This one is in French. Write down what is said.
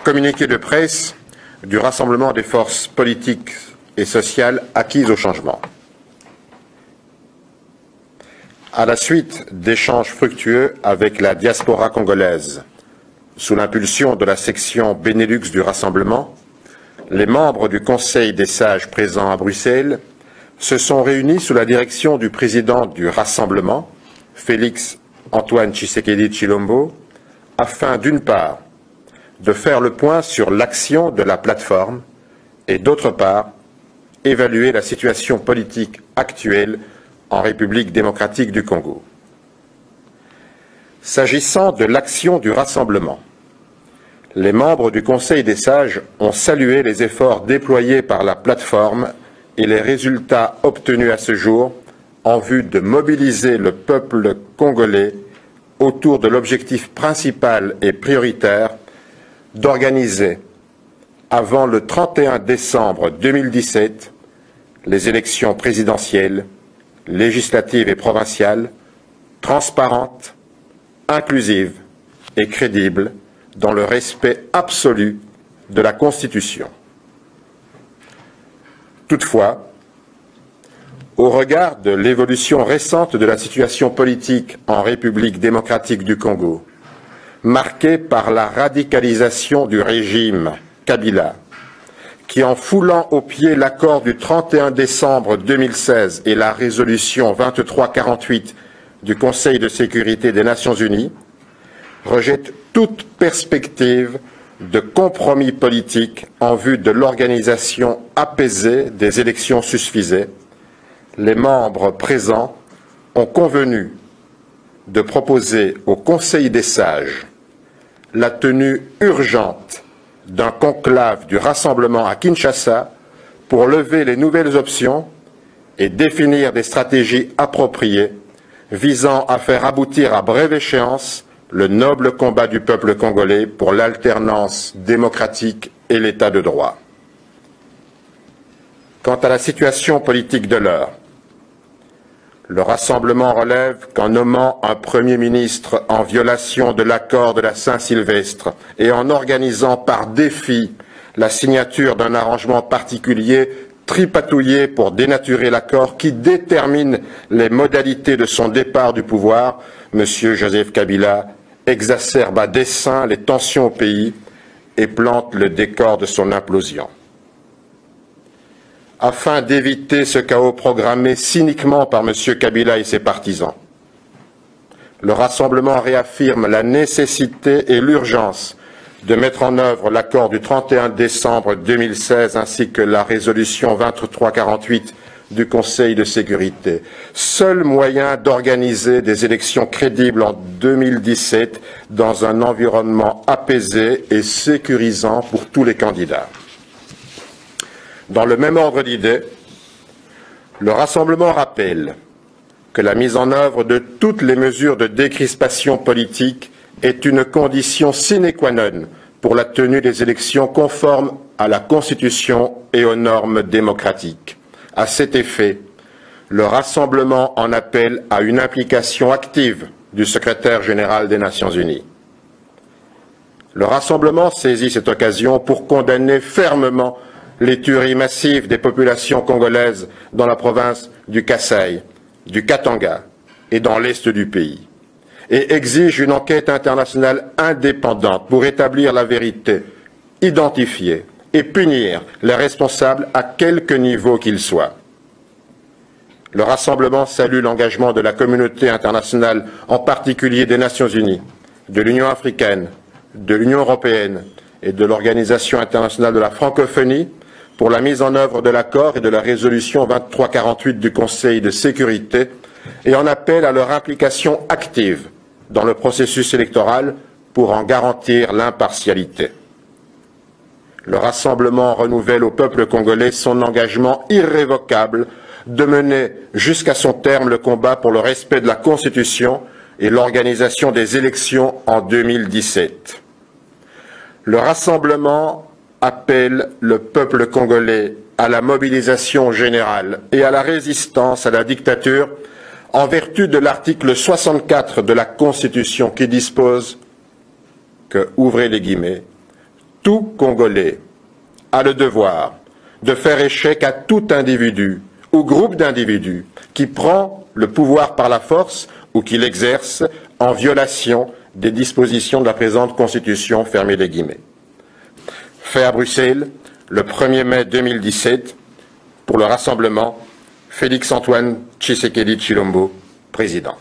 Communiqué de presse du Rassemblement des forces politiques et sociales acquises au changement. À la suite d'échanges fructueux avec la diaspora congolaise, sous l'impulsion de la section Benelux du Rassemblement, les membres du Conseil des sages présents à Bruxelles se sont réunis sous la direction du président du Rassemblement, Félix Antoine Tshisekedi Tshilombo, afin d'une part de faire le point sur l'action de la plateforme et d'autre part évaluer la situation politique actuelle en République démocratique du Congo. S'agissant de l'action du Rassemblement, les membres du Conseil des sages ont salué les efforts déployés par la plateforme et les résultats obtenus à ce jour en vue de mobiliser le peuple congolais autour de l'objectif principal et prioritaire d'organiser, avant le 31 décembre 2017, les élections présidentielles, législatives et provinciales, transparentes, inclusives et crédibles, dans le respect absolu de la Constitution. Toutefois, au regard de l'évolution récente de la situation politique en République démocratique du Congo, marquée par la radicalisation du régime Kabila, qui en foulant aux pieds l'accord du 31 décembre 2016 et la résolution 2348 du Conseil de sécurité des Nations Unies, rejette toute perspective de compromis politique en vue de l'organisation apaisée des élections susvisées, les membres présents ont convenu de proposer au Conseil des sages la tenue urgente d'un conclave du Rassemblement à Kinshasa pour lever les nouvelles options et définir des stratégies appropriées visant à faire aboutir à brève échéance le noble combat du peuple congolais pour l'alternance démocratique et l'état de droit. Quant à la situation politique de l'heure, le Rassemblement relève qu'en nommant un Premier ministre en violation de l'accord de la Saint-Sylvestre et en organisant par défi la signature d'un arrangement particulier tripatouillé pour dénaturer l'accord qui détermine les modalités de son départ du pouvoir, M. Joseph Kabila exacerbe à dessein les tensions au pays et plante le décor de son implosion. Afin d'éviter ce chaos programmé cyniquement par M. Kabila et ses partisans, le Rassemblement réaffirme la nécessité et l'urgence de mettre en œuvre l'accord du 31 décembre 2016 ainsi que la résolution 2348 du Conseil de sécurité, seul moyen d'organiser des élections crédibles en 2017 dans un environnement apaisé et sécurisant pour tous les candidats. Dans le même ordre d'idées, le Rassemblement rappelle que la mise en œuvre de toutes les mesures de décrispation politique est une condition sine qua non pour la tenue des élections conformes à la Constitution et aux normes démocratiques. À cet effet, le Rassemblement en appelle à une implication active du secrétaire général des Nations Unies. Le Rassemblement saisit cette occasion pour condamner fermement les tueries massives des populations congolaises dans la province du Kasaï, du Katanga et dans l'est du pays, et exige une enquête internationale indépendante pour établir la vérité, identifier et punir les responsables à quelque niveau qu'ils soient. Le Rassemblement salue l'engagement de la communauté internationale, en particulier des Nations Unies, de l'Union africaine, de l'Union européenne et de l'Organisation internationale de la francophonie pour la mise en œuvre de l'accord et de la résolution 2348 du Conseil de sécurité et en appelle à leur implication active dans le processus électoral pour en garantir l'impartialité. Le Rassemblement renouvelle au peuple congolais son engagement irrévocable de mener jusqu'à son terme le combat pour le respect de la Constitution et l'organisation des élections en 2017. Le Rassemblement appelle le peuple congolais à la mobilisation générale et à la résistance à la dictature en vertu de l'article 64 de la Constitution qui dispose que, ouvrez les guillemets, tout Congolais a le devoir de faire échec à tout individu ou groupe d'individus qui prend le pouvoir par la force ou qui l'exerce en violation des dispositions de la présente Constitution, fermez les guillemets. Fait à Bruxelles, le 1er mai 2017, pour le Rassemblement, Félix-Antoine Tshisekedi Tshilombo, président.